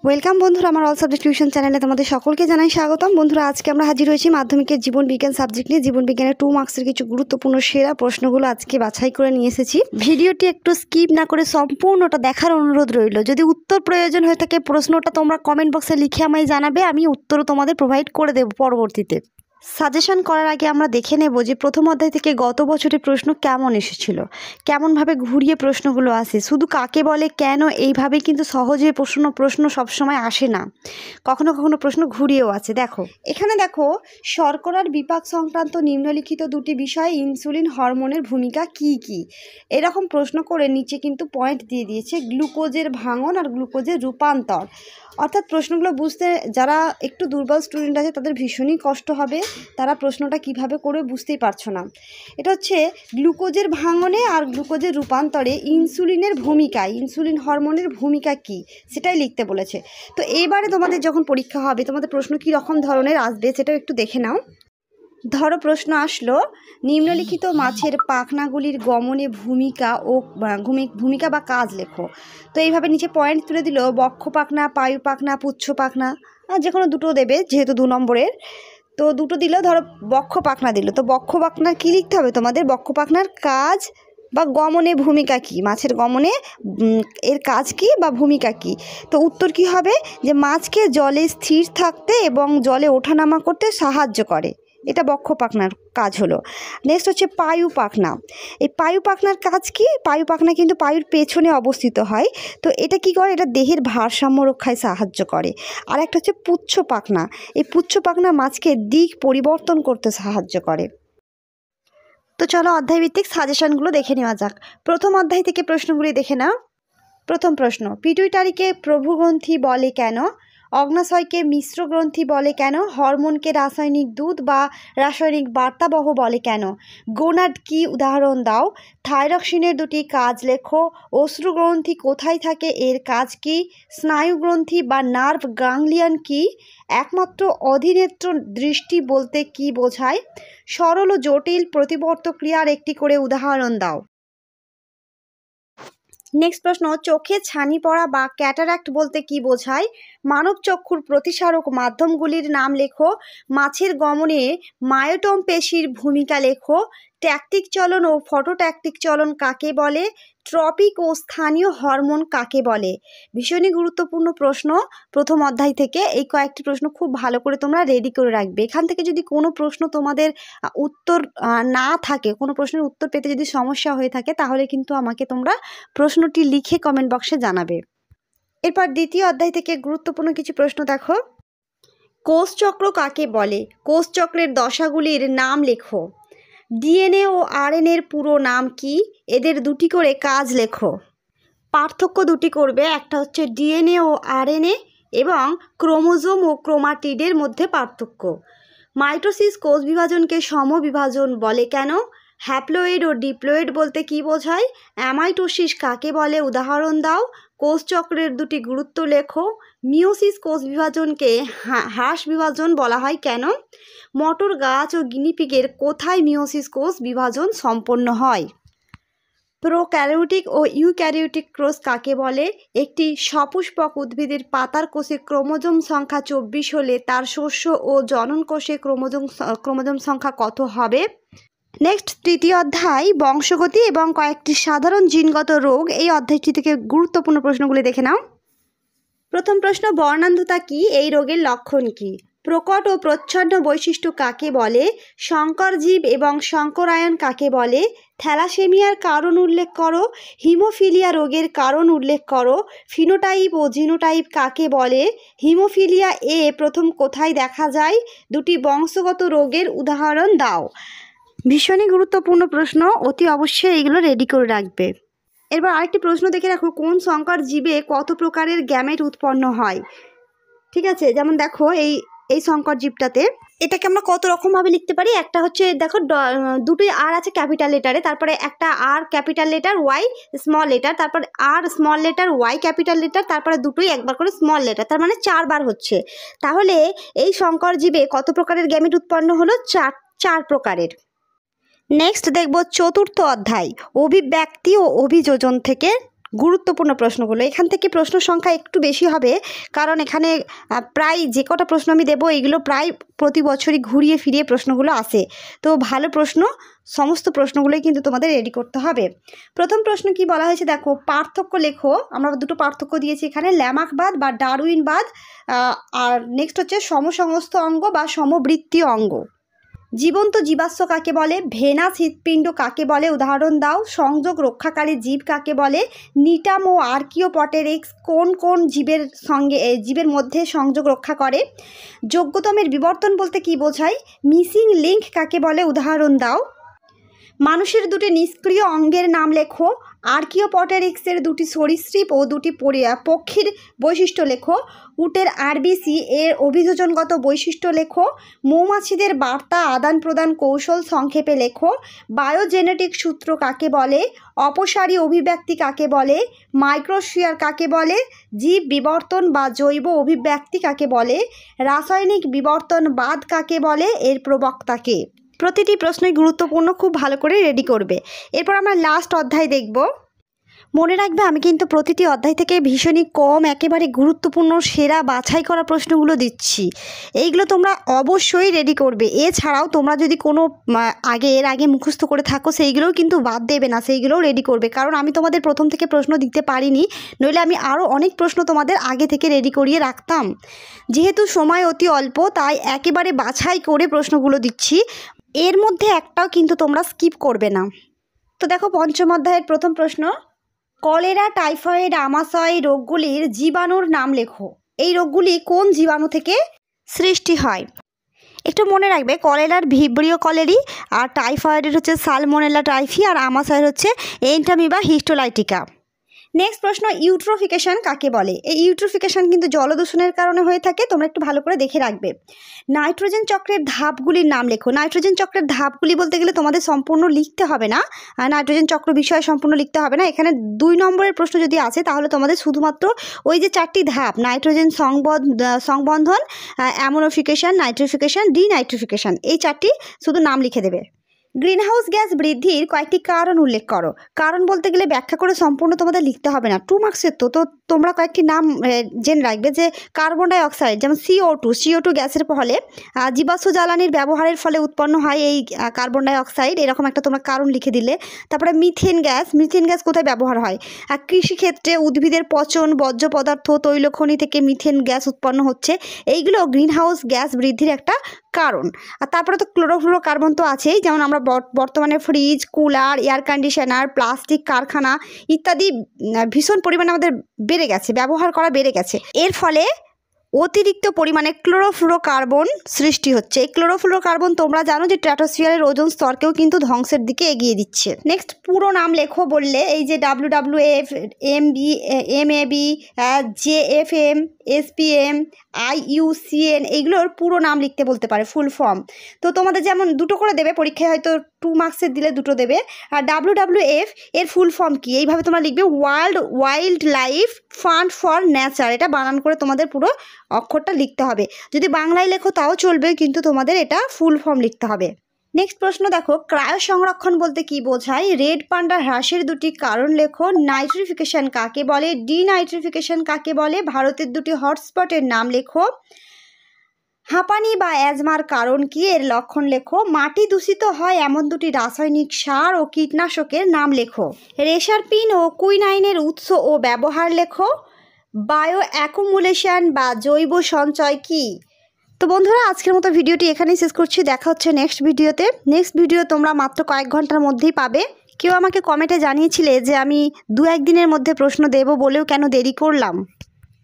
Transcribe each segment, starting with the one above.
Welcome বন্ধুরা, আমার all subject tuition চ্যানেলে তোমাদের সকলকে জানাই স্বাগতম। বন্ধুরা, আজকে আমরা হাজির হয়েছি মাধ্যমিকের জীবন বিজ্ঞান সাবজেক্ট নিয়ে। জীবন বিজ্ঞানের 2 মার্কসের কিছু গুরুত্বপূর্ণ সেরা প্রশ্নগুলো আজকে বাছাই করে নিয়ে এসেছি। ভিডিওটি একটু স্কিপ না করে সম্পূর্ণটা দেখার অনুরোধ রইল। যদি উত্তর প্রয়োজন হয়ে থাকে প্রশ্নটা তোমরা কমেন্ট বক্সে লিখে আমায় জানাবে, আমি উত্তরও তোমাদের প্রোভাইড করে দেব পরবর্তীতে। সাজেশন করার আগে আমরা দেখে নেব যে প্রথম অধ্যায় থেকে গত বছরের প্রশ্ন কেমন এসেছিল, কেমনভাবে ঘুরিয়ে প্রশ্নগুলো আসে, শুধু কাকে বলে কেন, এইভাবে কিন্তু সহজে প্রশ্ন সবসময় আসে না, কখনো কখনো প্রশ্ন ঘুরিয়েও আছে। এখানে দেখো, শর্করার বিপাক সংক্রান্ত নিম্নলিখিত দুটি বিষয়ে ইনসুলিন হরমোনের ভূমিকা কি কি, এরকম প্রশ্ন করে নিচে কিন্তু পয়েন্ট দিয়ে দিয়েছে, গ্লুকোজের ভাঙন আর গ্লুকোজের রূপান্তর। অর্থাৎ প্রশ্নগুলো বুঝতে যারা একটু দুর্বল স্টুডেন্ট আছে তাদের ভীষণই কষ্ট হবে, তারা প্রশ্নটা কিভাবে করবে বুঝতেই পারছো না। এটা হচ্ছে গ্লুকোজের ভাঙনে আর গ্লুকোজের রূপান্তরে ইনসুলিনের ভূমিকা, ইনসুলিন হরমোনের ভূমিকা কি সেটাই লিখতে বলেছে। তো এবারে তোমাদের যখন পরীক্ষা হবে তোমাদের প্রশ্ন কী রকম ধরনের আসবে সেটাও একটু দেখে নাও। ধরো প্রশ্ন আসলো, নিম্নলিখিত মাছের পাখনাগুলির গমনে ভূমিকা বা কাজ লেখো। তো এইভাবে নিচে পয়েন্ট তুলে দিল, বক্ষ পাখনা, পায়ু পাখনা, পুচ্ছ পাখনা, যে কোনো দুটো দেবে যেহেতু 2 নম্বরের। তো দুটো দিল, ধরো বক্ষ পাখনা দিল, তো বক্ষ পাখনার কী লিখতে হবে তোমাদের, বক্ষ পাখনার কাজ বা গমনে ভূমিকা কি, মাছের গমনে এর কাজ কি বা ভূমিকা কি। তো উত্তর কি হবে, যে মাছকে জলে স্থির থাকতে এবং জলে ওঠানামা করতে সাহায্য করে, এটা বক্ষ পাখনার কাজ হলো। নেক্সট হচ্ছে পায়ু পাখনা। এই পায়ু পাখনার কাজ কি, পায়ু পাখনা কিন্তু পায়ুর পেছনে অবস্থিত হয়, তো এটা কি করে, এটা দেহের ভারসাম্য রক্ষায় সাহায্য করে। আর একটা হচ্ছে পুচ্ছ পাখনা, এই পুচ্ছ পাখনা মাছকে দিক পরিবর্তন করতে সাহায্য করে। তো চলো অধ্যায়ভিত্তিক সাজেশনগুলো দেখে নেওয়া যাক। প্রথম অধ্যায় থেকে প্রশ্নগুলি দেখে নাও। প্রথম প্রশ্ন, পিটুইটারিকে প্রভুগ্রন্থি বলে কেন, অগ্নাশয়কে মিশ্র গ্রন্থি বলে কেন, হরমোনকে রাসায়নিক দূত বা রাসায়নিক বার্তাবহ বলে কেন, গোনাড কি উদাহরণ দাও, থাইরক্সিনের দুটি কাজ লেখো, অশ্রুগ্রন্থি কোথায় থাকে এর কাজ কি, স্নায়ুগ্রন্থি বা নার্ভ গাংলিয়ন কি, একমাত্র অধিনেত্র দৃষ্টি বলতে কি বোঝায়, সরল ও জটিল প্রতিবর্ত ক্রিয়ার একটি করে উদাহরণ দাও। নেক্সট প্রশ্ন, চোখে ছানি পড়া বা ক্যাটারাক্ট বলতে কি বোঝায়, মানব চক্ষুর প্রতিসারক মাধ্যমগুলির নাম লেখো, মাছের গমনে মায়োটম পেশির ভূমিকা লেখো, ট্যাকটিক চলন ও ফটোট্যাকটিক চলন কাকে বলে, ট্রপিক ও স্থানীয় হরমোন কাকে বলে। ভীষণই গুরুত্বপূর্ণ প্রশ্ন প্রথম অধ্যায় থেকে। এই কয়েকটি প্রশ্ন খুব ভালো করে তোমরা রেডি করে রাখবে। এখান থেকে যদি কোনো প্রশ্ন তোমাদের উত্তর না থাকে, কোনো প্রশ্নের উত্তর পেতে যদি সমস্যা হয়ে থাকে, তাহলে কিন্তু আমাকে তোমরা প্রশ্নটি লিখে কমেন্ট বক্সে জানাবে। এরপর দ্বিতীয় অধ্যায় থেকে গুরুত্বপূর্ণ কিছু প্রশ্ন দেখো। কোষচক্র কাকে বলে, কোষচক্রের দশাগুলির নাম লেখো, ডিএনএ ও আরএনএর পুরো নাম কি, এদের দুটি করে কাজ লেখো। পার্থক্য দুটি করবে, একটা হচ্ছে ডিএনএ ও আরএনএ এবং ক্রোমোজোম ও ক্রোমাটিডের মধ্যে পার্থক্য। মাইটোসিস কোষ বিভাজনকে সমবিভাজন বলে কেন, হ্যাপ্লয়েড ও ডিপ্লয়েড বলতে কি বোঝায়, অ্যামাইটোসিস কাকে বলে উদাহরণ দাও, কোষচক্রের দুটি গুরুত্ব লেখো, মিওসিস কোষ বিভাজনকে হ্রাস বিভাজন বলা হয় কেন, মটর গাছ ও গিনিপিগের কোথায় মিওসিস কোষ বিভাজন সম্পন্ন হয়, প্রোক্যারিওটিক ও ইউক্যারিওটিক কোষ কাকে বলে, একটি সপুষ্পক উদ্ভিদের পাতার কোষে ক্রোমোজোম সংখ্যা 24 হলে তার শস্য ও জনন কোষে ক্রোমোজোম সংখ্যা কত হবে। নেক্সট তৃতীয় অধ্যায়, বংশগতি এবং কয়েকটি সাধারণ জিনগত রোগ। এই অধ্যায়টি থেকে গুরুত্বপূর্ণ প্রশ্নগুলি দেখে নাও। প্রথম প্রশ্ন, বর্ণান্ধতা কি, এই রোগের লক্ষণ কি, প্রকট ও প্রচ্ছন্ন বৈশিষ্ট্য কাকে বলে, সংকর জীব এবং সংকরায়ন কাকে বলে, থ্যালাসেমিয়ার কারণ উল্লেখ করো, হিমোফিলিয়া রোগের কারণ উল্লেখ করো, ফিনোটাইপ ও জিনোটাইপ কাকে বলে, হিমোফিলিয়া এ প্রথম কোথায় দেখা যায়, দুটি বংশগত রোগের উদাহরণ দাও। ভীষণই গুরুত্বপূর্ণ প্রশ্ন, অতি অবশ্যই এগুলো রেডি করে রাখবে। এরপর আরেকটি প্রশ্ন দেখে রাখো, কোন সংকর জীবে কত প্রকারের গ্যামেট উৎপন্ন হয়। ঠিক আছে, যেমন দেখো এই সংকর জীবটাতে এটাকে আমরা কত রকমভাবে লিখতে পারি। একটা হচ্ছে দেখো, দুটোই আর আছে ক্যাপিটাল লেটারে, তারপরে একটা R capital letter, Y small letter, তারপর R small letter, Y capital letter, তারপরে দুটোই একবার করে স্মল লেটার, তার মানে 4 বার হচ্ছে। তাহলে এই সংকর জীবে কত প্রকারের গ্যামেট উৎপন্ন হলো, 4 প্রকারের। নেক্সট দেখব চতুর্থ অধ্যায়, অভিব্যক্তি ও অভিযোজন থেকে গুরুত্বপূর্ণ প্রশ্নগুলো। এখান থেকে প্রশ্ন সংখ্যা একটু বেশি হবে, কারণ এখানে প্রায় যে কটা প্রশ্ন আমি দেবো এগুলো প্রায় প্রতি বছরই ঘুরিয়ে ফিরিয়ে প্রশ্নগুলো আসে। তো ভালো প্রশ্ন, সমস্ত প্রশ্নগুলোই কিন্তু তোমাদের রেডি করতে হবে। প্রথম প্রশ্ন কি বলা হয়েছে দেখো, পার্থক্য লেখো। আমরা দুটো পার্থক্য দিয়েছি এখানে, ল্যামার্কবাদ বা ডারউইনবাদ, আর নেক্সট হচ্ছে সমসংস্থ অঙ্গ বা সমবৃত্তীয় অঙ্গ। জীবন্ত জীবাশ্ম কাকে বলে? ভেনাস হৃৎপিণ্ড কাকে বলে? উদাহরণ দাও। সংযোগ রক্ষাকারী জীব কাকে বলে? নিটাম ও আর্কিওপটেরিক্স কোন কোন জীবের মধ্যে সংযোগ রক্ষা করে? যোগ্যতমের বিবর্তন বলতে কি বোঝায়? মিসিং লিঙ্ক কাকে বলে? উদাহরণ দাও। মানুষের দুটি নিষ্ক্রিয় অঙ্গের নাম লেখো। আর্কিওপটেরিক্সের দুটি সরীসৃপ ও দুটি পক্ষীর বৈশিষ্ট্য লেখো। উটের আরবিসি এর অভিযোজনগত বৈশিষ্ট্য লেখো। মৌমাছিদের বার্তা আদান প্রদান কৌশল সংক্ষেপে লেখো। বায়োজেনেটিক সূত্র কাকে বলে? অপসারী অভিব্যক্তি কাকে বলে? মাইক্রোস্ফিয়ার কাকে বলে? জীব বিবর্তন বা জৈব অভিব্যক্তি কাকে বলে? রাসায়নিক বিবর্তনবাদ কাকে বলে? এর প্রবক্তাকে। প্রতিটি প্রশ্নই গুরুত্বপূর্ণ, খুব ভালো করে রেডি করবে। এরপর আমরা লাস্ট অধ্যায় দেখব। মনে রাখবে আমি কিন্তু প্রতিটি অধ্যায় থেকে ভীষণই কম, একেবারে গুরুত্বপূর্ণ সেরা বাছাই করা প্রশ্নগুলো দিচ্ছি। এইগুলো তোমরা অবশ্যই রেডি করবে। এছাড়াও তোমরা যদি কোনো এর আগে মুখস্থ করে থাকো সেইগুলোও কিন্তু বাদ দেবে না, সেইগুলোও রেডি করবে। কারণ আমি তোমাদের প্রথম থেকে প্রশ্ন দিতে পারিনি, নইলে আমি আরও অনেক প্রশ্ন তোমাদের আগে থেকে রেডি করিয়ে রাখতাম। যেহেতু সময় অতি অল্প, তাই একেবারে বাছাই করে প্রশ্নগুলো দিচ্ছি। এর মধ্যে একটাও কিন্তু তোমরা স্কিপ করবে না। তো দেখো, পঞ্চম অধ্যায়ের প্রথম প্রশ্ন, কলেরা, টাইফয়েড, আমাশয় রোগগুলির জীবাণুর নাম লেখো। এই রোগগুলি কোন জীবাণু থেকে সৃষ্টি হয়? একটু মনে রাখবে, কলেরার ভিব্রিও কলেরি, আর টাইফয়েডের হচ্ছে সালমোনেলা টাইফি, আর আমাশয়ের হচ্ছে এন্টামিবা হিস্টোলাইটিকা। নেক্সট প্রশ্ন, ইউট্রোফিকেশন কাকে বলে? এই ইউট্রোফিকেশন কিন্তু জলদূষণের কারণে হয়ে থাকে, তোমরা একটু ভালো করে দেখে রাখবে। নাইট্রোজেন চক্রের ধাপগুলির নাম লেখো। নাইট্রোজেন চক্রের ধাপগুলি বলতে গেলে তোমাদের সম্পূর্ণ লিখতে হবে না, নাইট্রোজেন চক্র বিষয়ে সম্পূর্ণ লিখতে হবে না। এখানে 2 নম্বরের প্রশ্ন যদি আসে তাহলে তোমাদের শুধুমাত্র ওই যে 4টি ধাপ, নাইট্রোজেন সংবন্ধন, অ্যামোনোফিকেশন, নাইট্রিফিকেশন, ডিনাইট্রিফিকেশন, এই 4টি শুধু নাম লিখে দেবে। গ্রিনহাউস গ্যাস বৃদ্ধির কয়েকটি কারণ উল্লেখ করো। কারণ বলতে গেলে ব্যাখ্যা করে সম্পূর্ণ তোমাদের লিখতে হবে না, 2 মার্কসের তো তোমরা কয়েকটি নাম জেনে রাখবে। যে কার্বন ডাই অক্সাইড, যেমন CO2 গ্যাসের ফলে জীবাশ্ম জ্বালানির ব্যবহারের ফলে উৎপন্ন হয় এই কার্বন ডাই অক্সাইড, এরকম একটা তোমরা কারণ লিখে দিলে। তারপরে মিথেন গ্যাস কোথায় ব্যবহার হয়? কৃষিক্ষেত্রে উদ্ভিদের পচন, বর্জ্য পদার্থ, তৈলখনি থেকে মিথেন গ্যাস উৎপন্ন হচ্ছে। এইগুলো গ্রিনহাউস গ্যাস বৃদ্ধির একটা কারণ। আর তারপরে তো ক্লোরোফ্লোরোকার্বন তো আছেই, যেমন আমরা বর্তমানে fridge, cooler, air conditioner, plastic কারখানা ইত্যাদি ভীষণ পরিমাণে আমাদের বেড়ে গেছে, ব্যবহার করা বেড়ে গেছে। এর ফলে অতিরিক্ত পরিমাণে ক্লোরোফ্লোরোকার্বন সৃষ্টি হচ্ছে। এই ক্লোরোফ্লোরোকার্বন তোমরা জানো যে স্ট্র্যাটোস্ফিয়ারের ওজোন স্তরকেও কিন্তু ধ্বংসের দিকে এগিয়ে দিচ্ছে। নেক্সট, পুরো নাম লেখো বললে এই যে WWF, MAB, JFM, SPM, IUCN, এইগুলোর পুরো নাম লিখতে বলতে পারে, ফুল ফর্ম। তো তোমাদের যেমন 2টো করে দেবে পরীক্ষায়, হয়তো 2 মার্কসের দিলে 2টো দেবে। আর WWF এর ফুল ফর্ম কি? এইভাবে তোমরা লিখবে, world wild life fund for nature. এটা বানান করে তোমাদের পুরো অক্ষরটা লিখতে হবে। যদি বাংলায় লেখো তাও চলবে, কিন্তু তোমাদের এটা ফুল ফর্ম লিখতে হবে। নেক্সট প্রশ্ন দেখো, ক্রায়ো সংরক্ষণ বলতে কি বোঝায়? রেড পান্ডা হ্রাসের 2টি কারণ লেখো। নাইট্রিফিকেশন কাকে বলে? ডিনাইট্রিফিকেশন কাকে বলে? ভারতের 2টি হটস্পটের নাম লেখো। হাঁপানি বা অ্যাজমার কারণ কি? এর লক্ষণ লেখো। মাটি দূষিত হয় এমন 2টি রাসায়নিক সার ও কীটনাশকের নাম লেখো। রেসারপিন ও কুইনাইনের উৎস ও ব্যবহার লেখো। বায়ো অ্যাকুমুলেশন বা জৈব সঞ্চয় কি? তো বন্ধুরা, আজকের মতো ভিডিওটি এখানেই শেষ করছি। দেখা হচ্ছে নেক্সট ভিডিওতে। নেক্সট ভিডিও তোমরা মাত্র কয়েক ঘন্টার মধ্যেই পাবে। কেউ আমাকে কমেন্টে জানিয়েছিলে যে আমি 2-1 দিনের মধ্যে প্রশ্ন দেব বলেও কেন দেরি করলাম।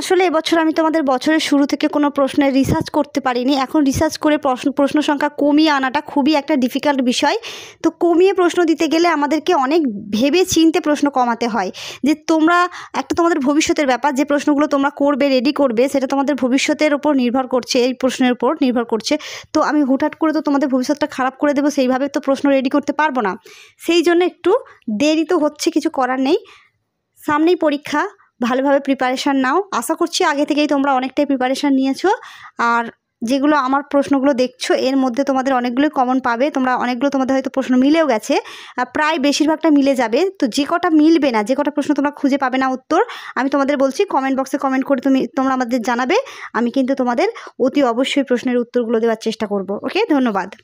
আসলে এবছর আমি তোমাদের বছরের শুরু থেকে কোনো প্রশ্নের রিসার্চ করতে পারিনি। এখন রিসার্চ করে প্রশ্ন সংখ্যা কমিয়ে আনাটা খুবই একটা ডিফিকাল্ট বিষয়। তো কমিয়ে প্রশ্ন দিতে গেলে আমাদেরকে অনেক ভেবে চিনতে প্রশ্ন কমাতে হয়। যে তোমরা একটা তোমাদের ভবিষ্যতের ব্যাপার, যে প্রশ্নগুলো তোমরা করবে, রেডি করবে, সেটা তোমাদের ভবিষ্যতের উপর নির্ভর করছে, এই প্রশ্নের উপর নির্ভর করছে। তো আমি হুটহাট করে তো তোমাদের ভবিষ্যৎটা খারাপ করে দেবো, সেইভাবে তো প্রশ্ন রেডি করতে পারবো না। সেই জন্য একটু দেরি তো হচ্ছে, কিছু করার নেই। সামনেই পরীক্ষা, ভালোভাবে প্রিপারেশান নাও। আশা করছি আগে থেকেই তোমরা অনেকটাই প্রিপারেশান নিয়েছো। আর যেগুলো আমার প্রশ্নগুলো দেখছো এর মধ্যে তোমাদের অনেকগুলোই কমন পাবে, তোমরা অনেকগুলো তোমাদের হয়তো প্রশ্ন মিলেও গেছে, প্রায় বেশিরভাগটা মিলে যাবে। তো যে কটা মিলবে না, যে কটা প্রশ্ন তোমরা খুঁজে পাবে না উত্তর, আমি তোমাদের বলছি কমেন্ট বক্সে কমেন্ট করে তোমরা আমাদের জানাবে। আমি কিন্তু তোমাদের অতি অবশ্যই প্রশ্নের উত্তরগুলো দেওয়ার চেষ্টা করব। ওকে, ধন্যবাদ।